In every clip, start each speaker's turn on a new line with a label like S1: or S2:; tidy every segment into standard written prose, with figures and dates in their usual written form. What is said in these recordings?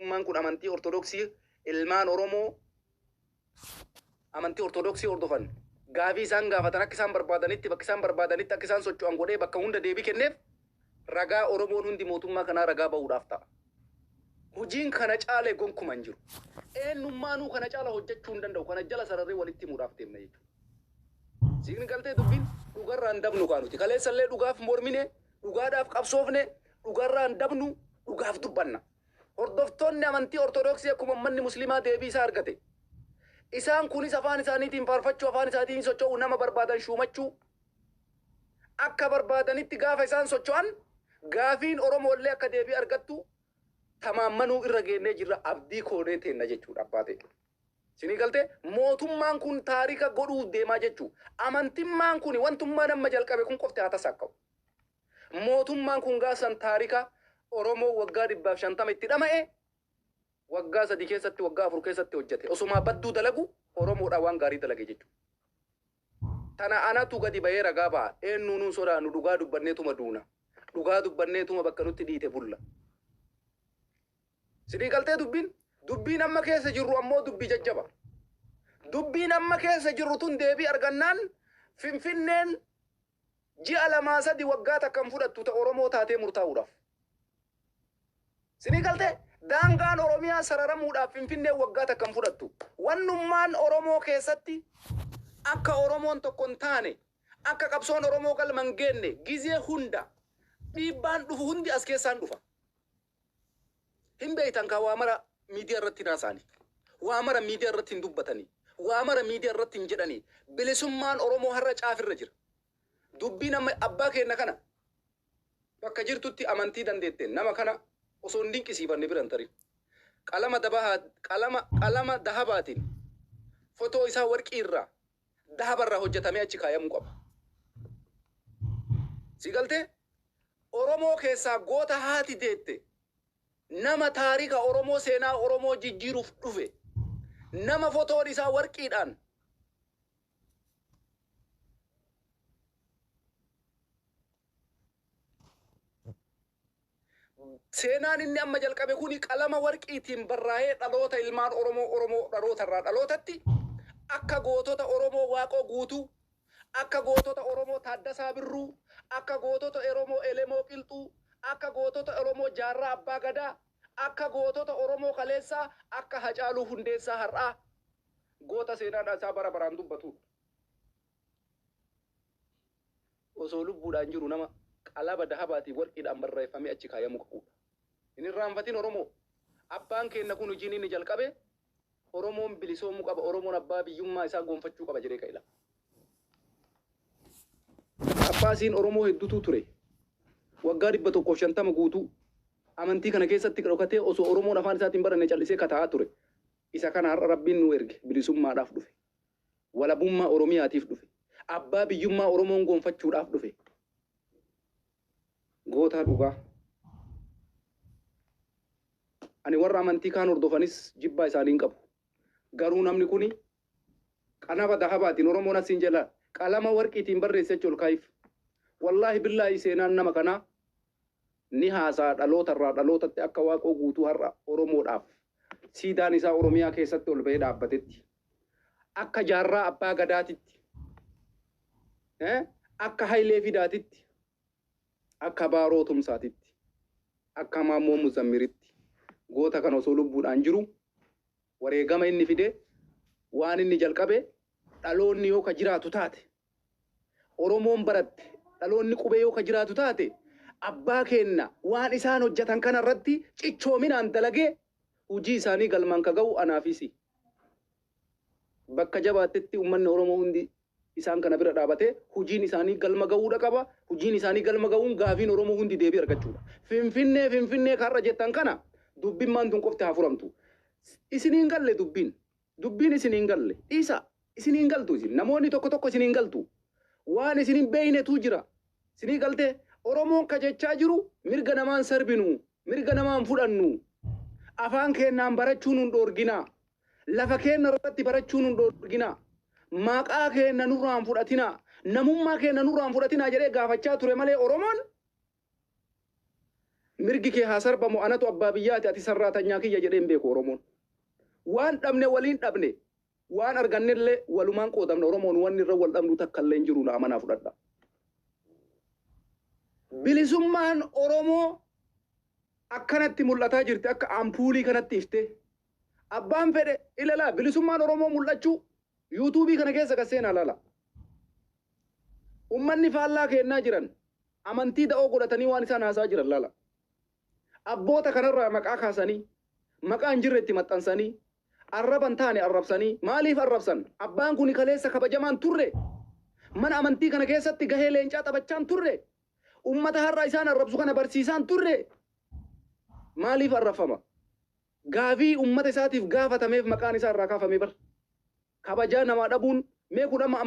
S1: man kun amantii ortodoksii ilmaan Oromoo amantii ortodoksii hordofan gaafii isaan gaafatan akka isaan barbaadanitti bakka isaan barbaadanitti akka isaan socho'an godhee bakka hunda deebii kenneef ragaa Oromoon hundi mootummaa kanaa ragaa ba'uudhaaf ta'a. Hojiin kana caalee gonkumaa hin jiru. Eenyummaanuu kana caala hojjechuu hin danda'u. Kana jala sararree walitti himuudhaaf deemna jechuudha. Siigni galtee dubbiin dhugarraan dabnu kaanuti. Kaleessallee dhugaaf mormine, dhugaadhaaf qabsoofne, dhugarraan dabnu, dhugaaf dubbanna. Hordoftoonni amantii ortodoksii akkuma manni musliimaa deebii isaa argate. Isaan kunis afaan isaaniitiin faarfachuu, afaan isaaniitiin socho'uu, nama barbaadan shuumachuu. Akka barbaadanitti gaafa isaan socho'an gaafiin Oromoollee akka deebii argattu tamammanuu irra geennee jirra abdii koonee teenna jechuudha abbaa ta'e. Sinii galtee mootummaan kun taarika godhuu deemaa jechuu. Amantimmaan kun wantummaan amma jalqabe kun qofti haa tasakka'u. Mootummaan kun gaasan taarika Oromoo waggaa 150 itti dhama'e waggaa 3 keessatti waggaa 4 keessatti hojjete. Osuma badduu dalagu Oromoodha waan gaarii dalage jechuudha. Tana anatu gadi bahee ragaa ba'a. Eenyuun sodaannu dhugaa dubbanneetuma duuna. Dhugaa dubbanneetuma bakka nutti dhiite bulla. Sidii galtee dubbiin amma keessa jirru ammoo dubbii jajjaba. Dubbiin amma keessa jirru tun deebii argannaan Finfinneen ji'a 2-3 waggaa takkan fudhattu ta Oromoo taatee murtaa'uudhaaf. Sidii galtee daangaan Oromiyaa sararamuudhaaf Finfinneen waggaa takkan fudhattu. Wannummaan Oromoo keessatti akka Oromoon tokko hin taane akka qabsoon Oromoo galma hin geenne gizee hunda dhiibbaan dhufu hundi as keessaan dhufa. Hin beeytan ka waa mara miidiyaa irratti naasaani. Waa mara miidiyaa irratti hin dubbatanii. Waa mara miidiyaa irratti hin jedhanii. Bilisummaan Oromoo har'a caafirra jira. Dubbiin amma abbaa keenya kana bakka jirtutti amantii dandeetteen nama kana osoo hin dinqisiifanne biran tarin. Qalama dahabaatiin fotoo isaa warqii irraa dahabarraa hojjetamee achi kaayamuu qaba. Si galtee Oromoo keessaa goota haati deette. Nama taarika Oromoo seenaa Oromoo jijjiiruuf dhufe. Nama fotoon isaa warqiidhaan. Seenaan inni amma jalqabe kuni qalama warqiitiin barraa'ee dhaloota ilmaan Oromoo dhalootarraa dhalootatti akka gootota Oromoo Waaqoo Guutuu, akka gootota Oromoo Taaddasaa Birruu, akka gootota Oromoo Elemoo Qilxuu, akka gootota Oromoo Jaarraa Abbaa Gadaa, akka gootota Oromoo Kaleessaa, akka Hacaaluu Hundeessaa har'aa goota seenaan isaa bara baraan dubbatu. Osoo lubbuudhaan jiru nama qalama dahabaatiin warqiidhaan barreeffamee achi kaayamuu qabudha. Hin irraanfatin Oromoo. Abbaan keenya kun hojiin inni jalqabe Oromoon bilisoomuu qaba. Oromoon abbaa biyyummaa isaa gonfachuu qaba jedhee ka'ila. Abbaasiin Oromoo hedduutu ture. Waggaa 150 guutuu amantii kana keessatti dhokatee osoo Oromoon afaan isaatiin baranne callisee kataa'aa ture. Isa kana har'a Rabbiin nu erge bilisummaadhaaf dhufe. Walabummaa Oromiyaatiif dhufe. Abbaa biyyummaa Oromoon gonfachuudhaaf dhufe. Goota dhugaa. Ani warra amantii kaan hordofanis jibbaa isaanii hin qabu. Garuu namni kuni qalama dahabaatiin Oromoon asiin jala qalama warqiitiin barreesse jechuun kaayif. Wallaahi billaahi seenaan nama kanaa ni haasaa dhalootarraa dhalootatti akka Waaqoo Guutuu har'a Oromoodhaaf siidaan isaa Oromiyaa keessatti ol bahee dhaabbatetti. Akka Jaarraa Abbaa Gadaatitti. Akka Hayilee Fidaatitti. Akka Baaroo Tumsaatitti. Akka Maammoo Muzammiritti. Goota kana osoo lubbuudhaan jiru wareegama inni fide waan inni jalqabe dhaloonni yoo ka jiraatu taate Oromoon baratte dhaloonni qubee yoo ka jiraatu taate abbaa keenya waan isaan hojjetan kana irratti cichoominaan dalagee hojii isaanii galmaan ka ga'u anaafisi. Bakka jabaattetti uummanni Oromoo hundi isaan kana bira dhaabate hojiin isaanii galma ga'uudha qaba. Hojiin isaanii galma ga'uun gaafiin Oromoo hundi deebii argachuudha. Finfinnee karra jettan kana dubbiin maan tun qofti haa furamtu. Isiniin galle dubbiin. Dubbiin isiniin galle. Isa isiniin galtu isin. Namoonni tokko isiniin galtu. Waan isiniin beeynetu jira. Isinii galtee Oromoon ka jechaa jiru mirga namaan sarbinu, mirga namaan fudhannu. Afaan keenyaan barachuun hin dhoorgina. Lafa keenya irratti barachuun hin dhoorgina. Maqaa keenya nurraan fudhatina. Namummaa keenya nurraan fudhatina jedhee gaafachaa ture malee Oromoon mirgi kee haa sarbamu anatu abbaa biyyaati ati sarraatanyaa kiyya jedheen beeku Oromoon. Waan dhabne waliin dhabne waan argannellee walumaan qoodamne Oromoon wanni irra wal dhabnu takka illee hin jiru na amanaa fudhadha. Bilisummaan Oromoo akkanatti mul'ataa jirti akka ampuulii kanatti iftee. Abbaan fedhe ilaalaa bilisummaan Oromoo mul'achuu yuutuubii kana keessa gasseenaa laala. Ummanni faallaa kennaa jiran amantii da'oo godhatanii waan isaan haasaa jiran laala. Abboota kanarraa maqaa kaasanii maqaa hin jirretti maxxansanii arraban taane arrabsanii maaliif arrabsan? Abbaan kun kaleessa kabajamaan turre mana amantii kana keessatti gahee leencaa taphachaan turre ummata har'a isaan arrabsu kana barsiisaan turre maaliif arrafama? Gaafii ummata isaatiif gaafatameef maqaan isaa irraa kaafamee bar kabajaa namaa dhabuun mee kun amma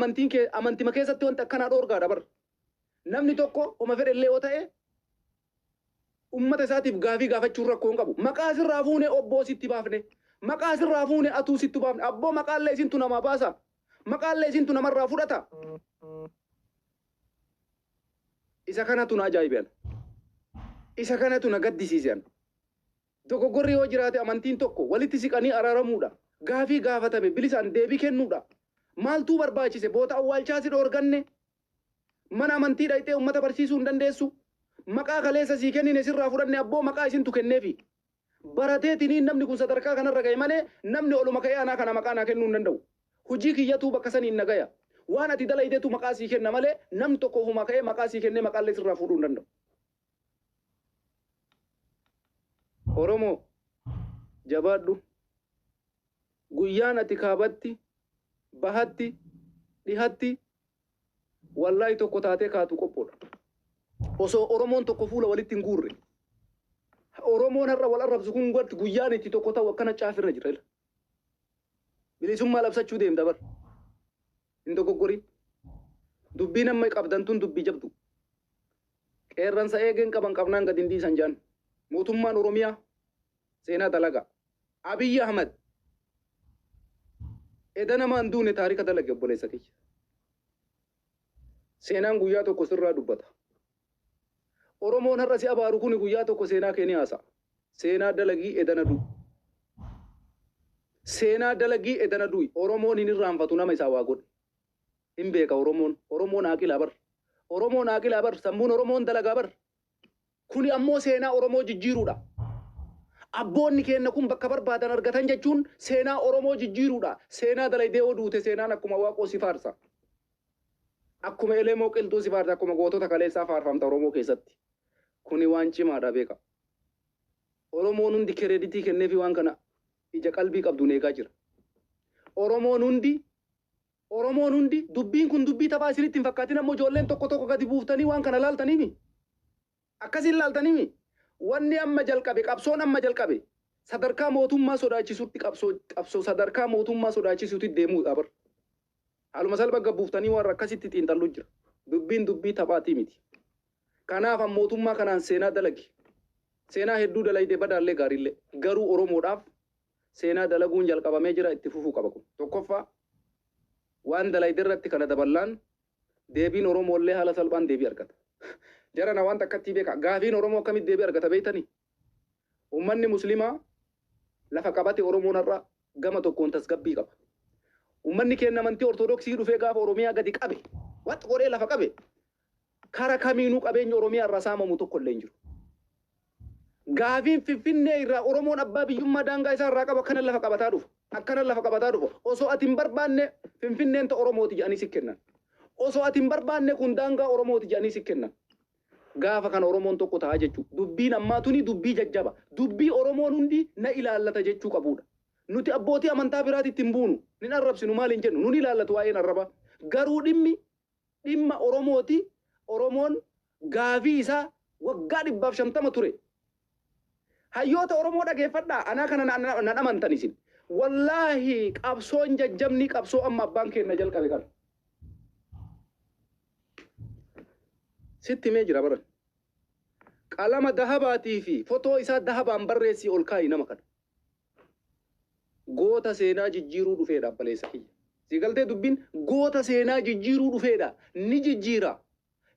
S1: amantima keessatti wanta akkanaa dhoorgaadha bar namni tokko oma fedhellee yoo ta'e ummata isaatiif gaafii gaafachuu rakkoo hin qabu. Maqaa sirraa fuune obboo sitti baafne maqaa sirraa fuune atuu sitti baafne abboo maqaallee isintu namaa baasa maqaallee isintu namarraa fudhata. Isa kanatu na ajaa'ibeera. Isa kanatu na gaddisiiseera. Dogoggorri yoo jiraate amantiin tokko walitti siqanii araaramuudha. Gaafii gaafatame bilisaan deebii kennuudha. Maaltu barbaachise boota awwaalchaasi dhoorganne mana amantii dhayxee ummata barsiisuu hin dandeessu. Maqaa kaleessa sii kennine sirraa fudhanne abboo maqaa isintu kenneefi. Barateetiniin namni kun sadarkaa kanarra gahe malee namni oluma ka'ee anaa kana maqaa naa kennuu hin danda'u. Hujii kiyyatuu bakka saniin nagaya. Waan ati dalaydeetu maqaa sii kenna malee namni tokko ofuma ka'ee maqaa sii kennee maqaallee sirraa fuudhuu hin danda'u. Oromoo jabaadhu guyyaan ati kaabatti bahatti dhihatti wallaahi tokko taatee kaatu qophoodha. Osoo Oromoon tokko fuula walitti hin guurre Oromoon har'a wal arrabsu kun guyyaan itti tokko ta'u akkana caafirra jira. Bilisummaa labsachuu deemta bar hin dogoggorin. Dubbiin amma qabdan tun dubbii jabdu. Qeerransa eegeen qaban qabnaan gad hin dhiisan jaan. Mootummaan Oromiyaa seenaa dalaga. Abiyyi Ahmad eda namaan duune taarika dalage obboleessa kiyya. Seenaan guyyaa tokko sirraa dubbata. Oromoon har'a si abaaru kun guyyaa tokko seenaa kee ni haasa. Seenaa dalagii edana du'i. Seenaa dalagii edana du'i. Oromoon hin irraanfatu nama isaa waa godhe. Hin beeka Oromoon. Oromoon aaqilaa bar. Oromoon aaqilaa bar. Sammuun Oromoon dalagaa bar. Kuni ammoo seenaa Oromoo jijjiiruudha. Abboonni keenya kun bakka barbaadan argatan jechuun seenaa Oromoo jijjiiruudha. Seenaa dalaydee oduute seenaan akkuma waaqoo si faarsa. Akkuma elemoo qilxuu si faarsa akkuma gootota kaleessaa faarfamta Oromoo keessatti. Kuni waan cimaadha beeka. Oromoon hundi kireeditii kenneefi waan kana ija qalbii qabdu eegaa jira. Oromoon hundi dubbiin kun dubbii taphaa isinitti hin fakkaatin ammoo ijoolleen tokko gadi buuftanii waan kana laaltaniimi. Akkasiin laaltaniimi. Wanni amma jalqabe qabsoon amma jalqabe sadarkaa mootummaa sodaachisuutti qabsoo sadarkaa mootummaa sodaachisuutti deemuudha bar. Haaluma salphaa gabbuuftanii waan akkasitti xiinxalluu jira. Dubbiin dubbii taphaatii miti. Kanaaf mootummaa kanaan seenaa dalagi. Seenaa hedduu dalaydee badaallee gaariillee garuu Oromoodhaaf seenaa dalaguun jalqabamee jira itti fufuu qaba kun. Tokkoffaa waan dalaydee irratti kana daballaan deebiin Oromoollee haala salphaan deebii argata. Jara na waan takkatti beeka gaafiin Oromoo akkamitti deebii argata beektanii? Uummanni Muslimaa lafa qabate Oromoon har'a gama tokkoon tasgabbii qaba. Uummanni keenya amantii Ortodoksii dhufee gaafa Oromiyaa gadi qabe wat godhee lafa qabe kara kamiinuu qabeenya Oromiyaa irraa saamamu tokko illee hin jiru. Gaafiin Finfinnee irraa Oromoon abbaa biyyummaa daangaa isaa irraa qaba akkana lafa qabataa dhufa. Akkana lafa qabataa dhufa. Osoo ati hin barbaanne Finfinneen ta'e Oromooti jedhanii si kennan. Osoo ati hin barbaanne kun daangaa Oromooti jedhanii si kennan. Gaafa kana Oromoon tokko ta'a jechuudha. Dubbiin ammaa tuni dubbii jajjaba. Dubbii Oromoon hundi na ilaallata jechuu qabuudha. Nuti abbootii amantaa biraatitti hin buunu. Nin arrabsinu maal hin jennu. Nun ilaallatu waa'een arraba. Garuu dhimma Oromooti. Oromoon gaafii isaa waggaa 150 ture. Hayyoota Oromoo dhageeffadhaa. Anaa kana nan amantan isin. Wallaahi qabsoon jajjabni qabsoo amma abbaan keenya jalqabe kana. Sitti mee jira baran. Qalama dahabaatii fi fotoo isaa dahabaan barreessii ol kaa'i nama kana. Goota seenaa jijjiiruu dhufeedha abbaleessa kiyya. Si galtee dubbiin goota seenaa jijjiiruu dhufeedha. Ni jijjiira.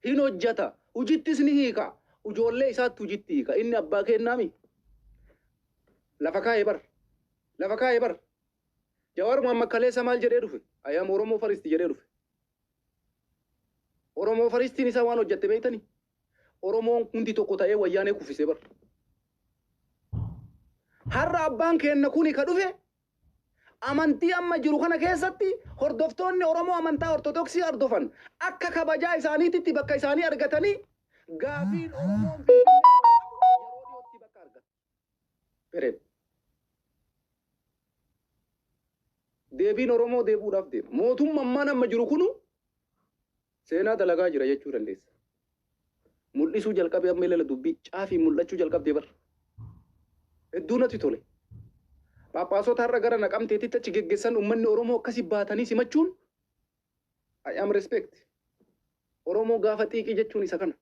S1: Hin hojjata. Hujittis ni hiika. Ijoollee isaattu jitti ka inni abbaa kennaami. Lafa kaa'ee bar. Lafa kaa'ee bar. Jawaar Muhammad Kaleessa maal jedhee dhufe? Ayyaam Oromoo Faristi jedhee dhufe. Oromoo Faristiin isaa waan hojjette beektanii? Oromoon hundi tokko ta'ee wayyaanee kuffisee bar. Har'a abbaan kenna kuni ka dhufe amantii amma jiru kana keessatti hordoftoonni Oromoo amantaa Ortodoksii hordofan akka kabajaa isaaniitti bakka isaanii argatanii gaafiin Oromoon yeroo dhiyootti bakka argata. Pereed. Deebiin Oromoo deebuudhaaf deema. Mootummaan amma jiru kunu seenaa dalagaa jira jechuu dandeessa. Mul'isuu jalqabee amma ilala dubbii caafii mul'achuu jalqabdee bar. Hedduu natti tole. Paappaasota har'a gara Naqamteetitti achi geggeessan uummanni Oromoo akkasii baatanii simachuun I am respect. Oromoo gaafa xiiqii jechuun isa kana.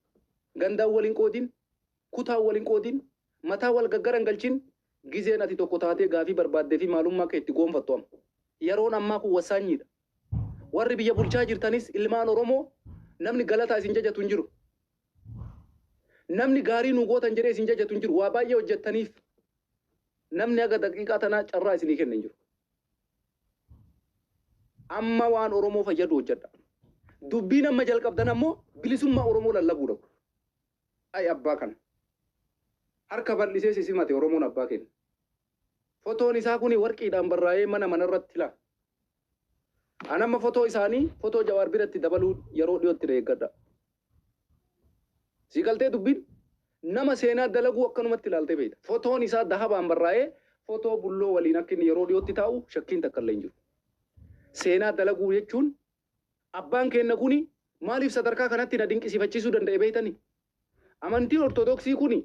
S1: Gandaan waliin qoodin, kutaan waliin qoodin, mataa wal gaggaran galchin, gizeen ati tokko taatee gaafii barbaaddee fi maalummaa kee itti goonfattu amma. Yeroon ammaa kun wasaanyiidha. Warri biyya bulchaa jirtanis ilmaan Oromoo namni galataa isin jajatu hin jiru. Namni gaarii nu gootan jedhee isin jajatu hin jiru. Waa baay'ee hojjettaniif namni aga daqiiqaa tanaa carraa isinii kenna hin jiru. Amma waan Oromoo fayyadu hojjedha. Dubbiin amma jalqabdan ammoo bilisummaa Oromoo lallabuu dhabu. Ay abbaa kana. Harka bal'isee sisimate Oromoon abbaa kenna. Fotoon isaa kuni warqiidhaan barraa'ee mana manarratti laa. Anamma fotoo isaanii fotoo Jawaar biratti dabaluu yeroo dhiyootti eeggadha. Siigaltee dubbiin nama seenaa dalaguu akkanumatti ilaaltee beekta. Fotoon isaa dahabaan barraa'ee fotoo bulloo waliin akka inni yeroo dhiyootti taa'u shakkiin takka illee hin jiru. Seenaa dalaguu jechuun abbaan kenna kuni maaliif sadarkaa kanatti na dinqisiifachiisuu danda'e beektanii? Amantiin Ortodoksii kuni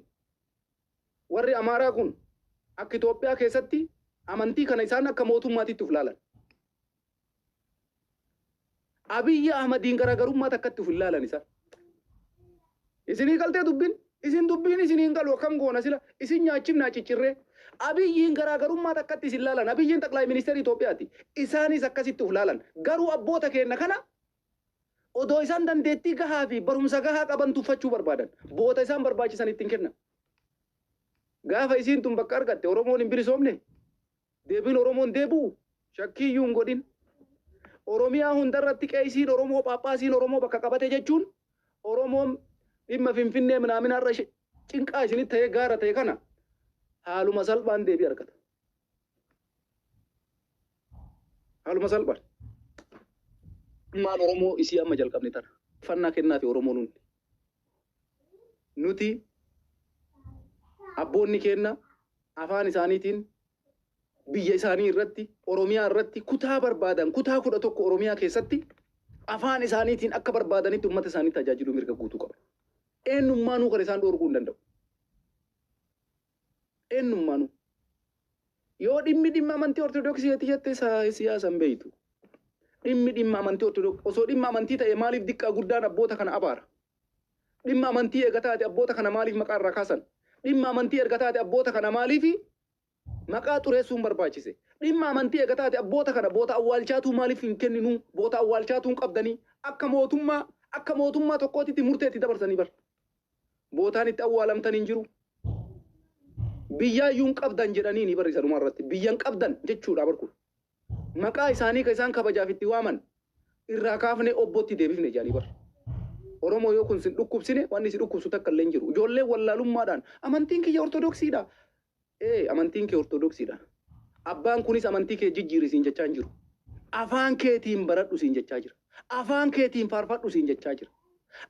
S1: warri Amaaraa kun akka Itoophiyaa keessatti amantii kana isaan akka mootummaatitti of ilaalan. Abiyyi Ahmadiin garaagarummaa takkatti of ilaalan isaan. Isinii galtee dubbiin isin dubbiin isiniin galu akkam goona sila isin nyaachifnaa ciccirree abiyyiin garaagarummaa takkatti isin ilaalan abiyyiin xaqlaa ministeera Itoophiyaati isaanis akkasitti of ilaalan garuu abboota kenna kana odoo isaan dandeettii gahaa fi barumsa gahaa qaban tuffachuu barbaadan boota isaan barbaachisan ittiin kennan. Gaafa isiin tun bakka argatte Oromoon hin bilisoomne deebiin Oromoon deebi'u shakkiyyuu hin godhin. Oromiyaa hundarratti qeesiin Oromoo Paappaasiin Oromoo bakka qabate jechuun Oromoon dhimma Finfinnee minaaminaarra cinqaa isinitti ta'ee gaara ta'e kana haaluma salphaan deebii argata. Haaluma salphaan. Maal Oromoo isii amma jalqabne tana. Fannaa kennaa fi Oromoon hundi. Nuti abboonni kenna afaan isaaniitiin biyya isaanii irratti Oromiyaa irratti kutaa barbaadan kutaa 11 Oromiyaa keessatti afaan isaaniitiin akka barbaadanitti uummata isaanii tajaajiluu mirga guutuu qaba. Eenyummaanuu kan isaan dhoorguu hin danda'u. Eenyummaanuu. Yoo dhimma amantii Ortodoksii jette siyaasan beeytu. Dhimma amantii Ortodoksii osoo dhimma amantii ta'e maaliif diqqaa guddaan abboota kana abaara? Dhimma amantii erga taate abboota kana maaliif maqaa irraa kaasan? Dhimma amantii erga taate abboota kana maaliif maqaa xureessuun barbaachise? Dhimma amantii erga taate abboota kana boota awwaalchaatuu maaliif hin kenninu? Boota awwaalchaatuu hin qabdanii akka mootummaa tokkootitti murteetti dabarsanii bar. Bootaan itti awwaalamtanii hin jiru. Biyyaayyuu hin qabdan jedhanii ni barreessan dhumaa irratti. Biyyan qabdan jechuudha barku. Maqaa isaanii kan isaan kabajaaf itti waaman irraa kaafnee obbootti deebifne jedhanii bar. Oromoo yoo kun sin dhukkubsine wanni si dhukkubsu takka illee hin jiru. Ijoollee wallaalummaadhaan amantiin kiyya Ortodoksiidha. Amantiin kee Ortodoksiidha. Abbaan kunis amantii kee jijjiiri siin jechaa hin jiru. Afaan keetiin baradhu siin jechaa jira. Afaan keetiin faarfadhu siin jechaa jira.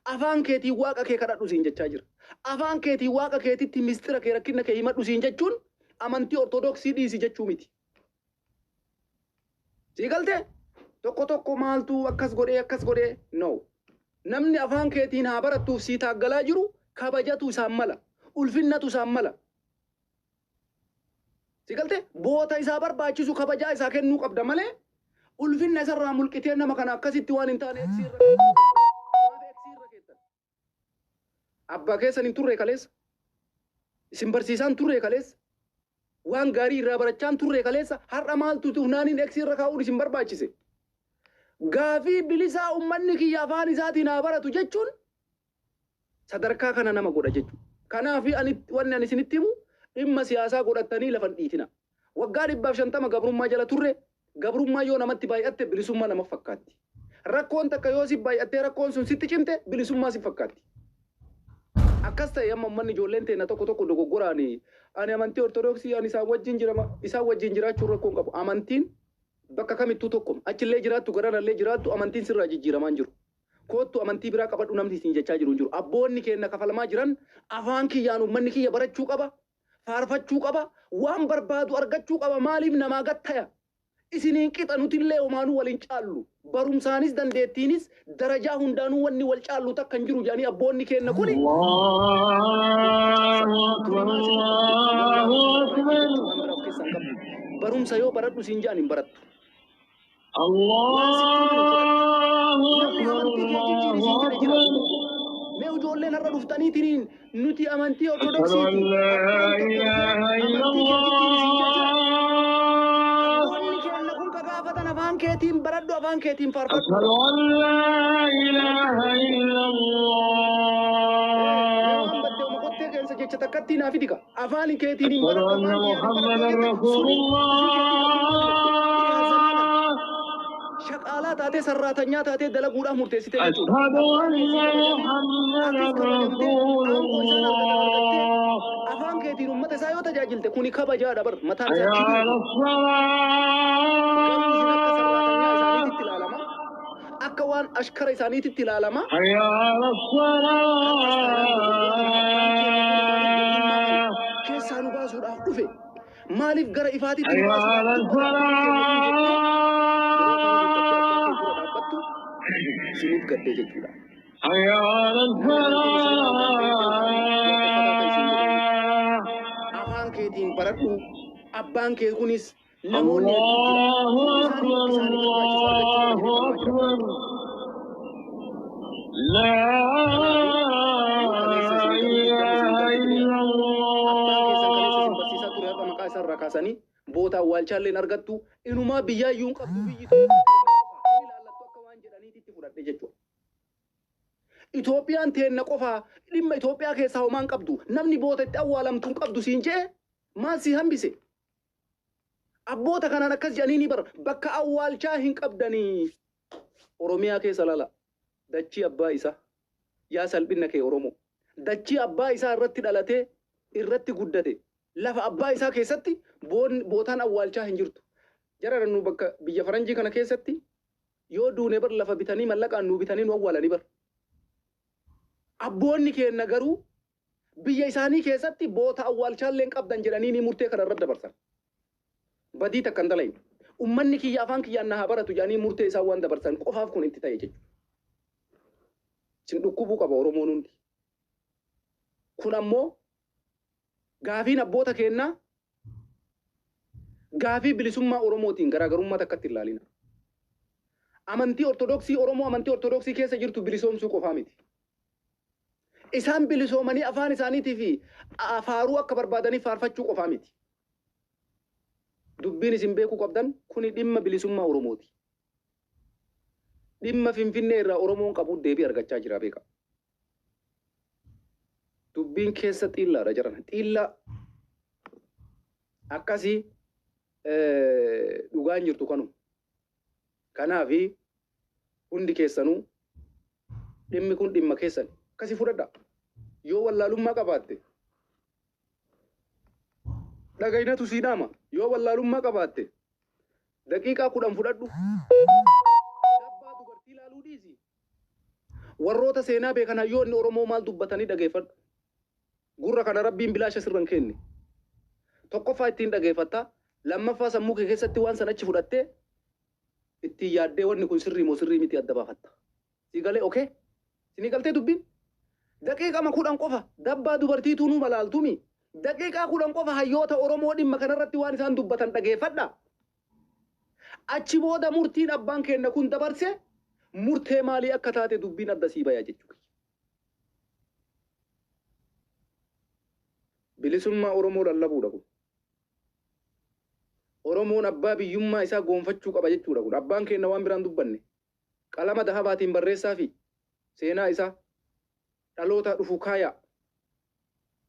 S1: Afaan keetiin waaqa kee kadhadhu siin jechaa jira. Afaan keetiin waaqa keetitti mistira kee rakkina kee himadhu siin jechuun amantii Ortodoksii dhiisi jechuu miti. Sii galtee tokko maaltu akkas godhee no. Namni afaan keetiin haa barattuuf sii taaggalaa jiru kabajatu isaan mala. Ulfinnatu isaan mala. Sii galtee boota isaa barbaachisu kabajaa isaa kennuu qabda malee ulfinna isarraa mulqitee nama kana akkasitti waan hin taane eksiirra keessan. Abbaa keessan hin turre kaleessa. Isin barsiisaan turre kaleessa. Waan gaarii irraa barachaan turre kaleessa har'a maaltu tuhnaaniin eksiirra kaa'uun isin barbaachise. Gaafii bilisaa uummanni kiyya afaan isaatiin haa baratu jechuun sadarkaa kana nama godha jechuudha. Kanaaf wanni ani isinitti himu dhimma siyaasaa godhatanii lafan dhiitina. Waggaa 150 gabrummaa jala turre gabrummaa yoo namatti baay'atte bilisummaa nama fakkaatti. Rakkoon takka yoo si baay'attee rakkoon sun sitti cimte bilisummaa si fakkaatti. Akkas ta'e amma uummanni ijoolleen teenya tokko dogoggoraani ani amantii ortodoksii ani isaan wajjin jiraachuu rakkoon qabu. Amantiin bakka kamittuu tokko achillee jiraattu garanallee jiraattu amantiin sirraa jijjiiramaa hin jiru. Kootu amantii biraa qabadhu namni isin jechaa jiru hin jiru. Abboonni keenya kafalamaa jiran afaan kiyyaan uummanni kiyya barachuu qaba. Faarfachuu qaba. Waan barbaadu argachuu qaba. Maaliif namaa gattaya? Isiniin qixa nutillee homaanuu waliin caallu. Barumsaanis dandeettiinis darajaa hundaanuu wanni wal caallu takka hin jiru jedhanii abboonni keenya kuni. Barumsa yoo baradhu siin jedhan hin barattu. Mee ijoolleen har'a dhuftaniitiin nuti amantii ortodoksiiti. Abboonni keenya kun kakaafatan afaan keetiin baradhu afaan keetiin faarfadhu. Waan baddeema qottee keessa jecha takkatti naaf hidhika. Afaan keetiin hin baradhu. Shaqaalaa taatee sarraatanyaa taatee dalaguudhaaf murteessitee jechuudha. Afaan keetiin uummata isaa yoo tajaajilte kuni kabajaadha bar mataan isaa akka waan ashkara isaaniititti ilaalama. Keessaa nu baasuudhaaf dhufe maaliif gara ifaatitti nu sinif gaddee jechuudha. Afaan keetiin baradhu abbaan kee kunis namoonni kaasanii boota awwaalchaalleen argattu inumaa biyyaayyuun qabdu biyyi Itoophiyaan teenna qofaa dhimma Itoophiyaa keessaa homaan qabdu namni boota itti awwaalamtuun qabdu siin jee maal si hambise? Abboota kanaan akkas jedhanii ni bara bakka awwaalchaa hin qabdanii. Oromiyaa keessa lala dachii abbaa isaa yaa salphina kee Oromoo dachii abbaa isaa irratti dhalatee irratti guddate lafa abbaa isaa keessatti bootaan awwaalchaa hin jirtu. Jara nu bakka biyya faranjii kana keessatti yoo duune bar lafa bitanii mallaqaan nu bitanii nu awwaalanii bar. Abboonni keenya garuu biyya isaanii keessatti boota awwaalchaalleen qabdan jedhanii ni murtee kana irratti dabarsan. Badii takka hin dalayin. Uummanni kiyya afaan kiyyaan na haa baratu jedhanii murtee isaa waan dabarsan qofaaf kun itti ta'e jechuudha. Sin dhukkubuu qaba Oromoon hundi. Kun ammoo gaafiin abboota keenyaa gaafii bilisummaa Oromootiin garaagarummaa takkatti ilaalina. Amantii ortodoksii Oromoo amantii ortodoksii keessa jirtu bilisoomsuu qofaa miti. Isaan bilisoomanii afaan isaaniitii fi faaruu akka barbaadanii faarfachuu qofaa miti. Dubbiin isin beekuu qabdan kuni dhimma bilisummaa Oromooti. Dhimma Finfinnee irraa Oromoon qabu deebii argachaa jira beeka. Dubbiin keessa xiillaadha jiran. Xiillaa akkasii dhugaan jirtu kanu. Kanaafi hundi keessanuu dhimmi kun dhimma keessan. Kasi fudhadha yoo wallaalummaa qabaatte dhagaynatu siidhaama yoo wallaalummaa qabaatte daqiiqaa 10 fudhadhu dabbaa dubartii ilaaluu dhiisi warroota seenaa beekan hayyoonni Oromoo maal dubbatanii dhageeffadhu gurra kana rabbiin bilaasha sirran kenne tokkoffaa ittiin dhageeffatta lammaffaa sammuu kee keessatti waan san achi fudhattee ittiin yaaddee wanni kun sirrii moo sirrii miti adda baafatta si galee okay sini galtee dubbiin daqiiqa 10 qofa dabbaa dubartiituu nu malaaltumi daqiiqaa 10 qofa hayyoota Oromoo dhimma kanarratti waan isaan dubbatan dhageeffadha achi booda murtiin abbaan keenya kun dabarse murtee maalii akka taate dubbiin adda sii baya jechuudha. Bilisummaa Oromoo lallabuudha kun. Oromoon abbaa biyyummaa isaa goonfachuu qaba jechuudha kun. Abbaan keenya waan biraan dubbanne qalama dahabaatiin barreessaa fi seenaa isaa dhaloota dhufu kaaya.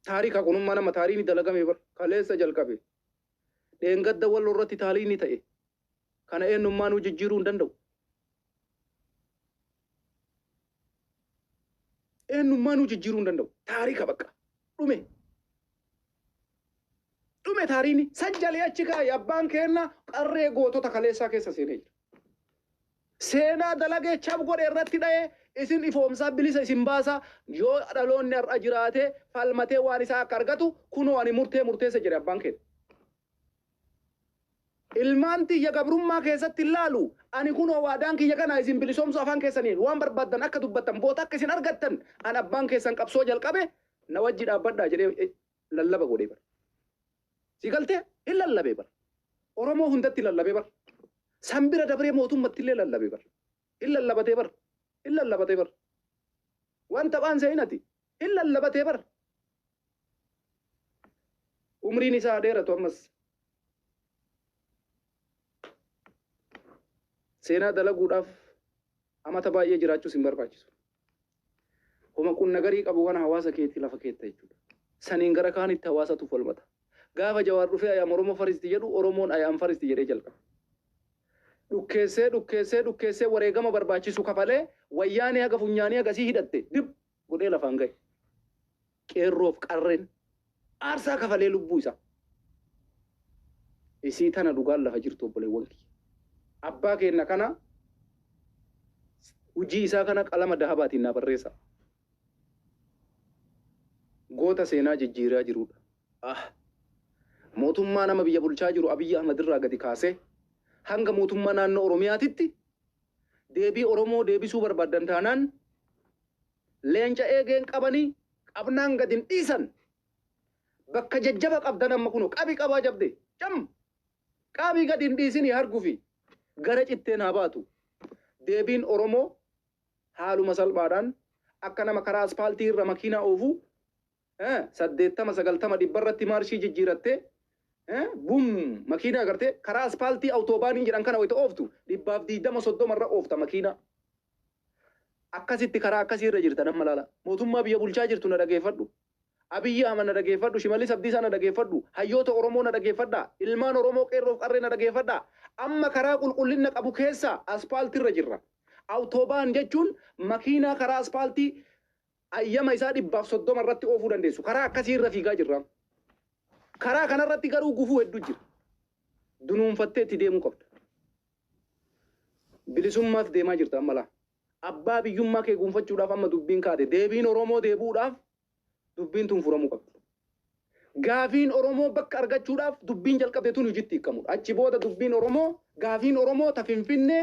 S1: Taarika kunummaa nama taariin dalagame bar kaleessa jalqabe. Dheengadda wal irratti taariin ta'e. Kana eenyummaan jijjiiruu hin danda'u. Eenyummaan jijjiiruu hin danda'u. Taarika bakka. Dhume. Dhume taariin sajjalee achi kaaya abbaan keenna qarree gootota kaleessaa keessa seenee jira. Seenaa dalagee chab godhe irratti dha'ee isin ifoomsaa bilisa isin baasa yoo dhaloonni har'a jiraate falmatee waan isaa akka argatu kunoo ani murteessa jedhe abbaan keenya. Ilmaan tiyya gabrummaa keessatti ilaalu ani kunoo waadaan kiyya kana isin bilisoomsu afaan keessaniin waan barbaaddan akka dubbattan boota akka isin argattan an abbaan keessan qabsoo jalqabe na wajji dhaabbadhaa jedhee lallaba godhee bara. Si galtee hin lallabee bara. Oromoo hundatti lallabee bara. Sambira dabree mootummatti illee lallabee bara. Hin lallabatee bara. Hin lallabatee bara. Waan taphaan seenati hin lallabatee bara. Umriin isaa dheeratu ammas. Seenaa dalaguudhaaf amata baay'ee jiraachuus hin barbaachisu. Homa kun nagarii qabu waan hawaasa keetti lafa keetta jechuudha. Saniin gara kaanitti hawaasatu falmata. Gaafa Jawaar dhufee ayyaam Oromoo faristi jedhu Oromoon ayyaam faristi jedhee jalqaba. Dhukkeessee wareegama barbaachisu kafalee wayyaanee haga funyaanii agasii hidhatte dib godhee lafaan gahe. Qeerroof qarreen aarsaa kafalee lubbuu isaa. Isii tana dhugaan lafa jirtu obboleewwan kiyya. Abbaa keenya kana hojii isaa kana qalama dahabaatiin naa barreessa. Goota seenaa jijjiiraa jirudha. Mootummaa nama biyya bulchaa jiru Abiyyi Ahmad irraa gadi kaasee hanga mootummaa naannoo Oromiyaatitti deebii Oromoo deebisuu barbaadan taanaan leenca eegeen qabanii qabnaan gadi hin dhiisan. Bakka jajjaba qabdan amma kunoo qabii qabaa jabde cam qabii gadi hin dhiisinii arguufi gara citteen haa baatu. Deebiin Oromoo haaluma salphaadhaan akka nama karaa aspaaltii irra makiinaa oofu 80-90 dhibbarratti maarshii jijjiirattee bum makiinaa agartee karaa aspaaltii awutoobaanii jedhan kana wayita ooftu 120-30 irra oofta makiinaa. Akkasitti karaa akkasii irra jirtan amma laala. Mootummaa biyya bulchaa jirtu na dhageeffadhu. Abiyyi Ahmad na dhageeffadhu. Shimallis Abdiisaa na dhageeffadhu. Hayyoota Oromoo na dhageeffadha. Ilmaan Oromoo qeerroof qarree na dhageeffadha. Amma karaa qulqullina qabu keessa aspaaltii irra jirra. Awutoobaan jechuun makiinaa karaa aspaaltii ayyama isaa 130 irratti oofuu dandeessu. Karaa akkasii irra fiigaa jirra. Karaa kanarratti garuu gufuu hedduu jira. Dunuunfattee itti deemuu qabda. Bilisummaaf deemaa jirta amma laa. Abbaa biyyummaa kee gonfachuudhaaf amma dubbiin kaate. Deebiin Oromoo deebuudhaaf dubbiin tun furamuu qabdi. Gaafiin Oromoo bakka argachuudhaaf dubbiin jalqabde tun hojiitti hiikamudha. Achi booda dubbiin Oromoo gaafiin Oromoo ta Finfinnee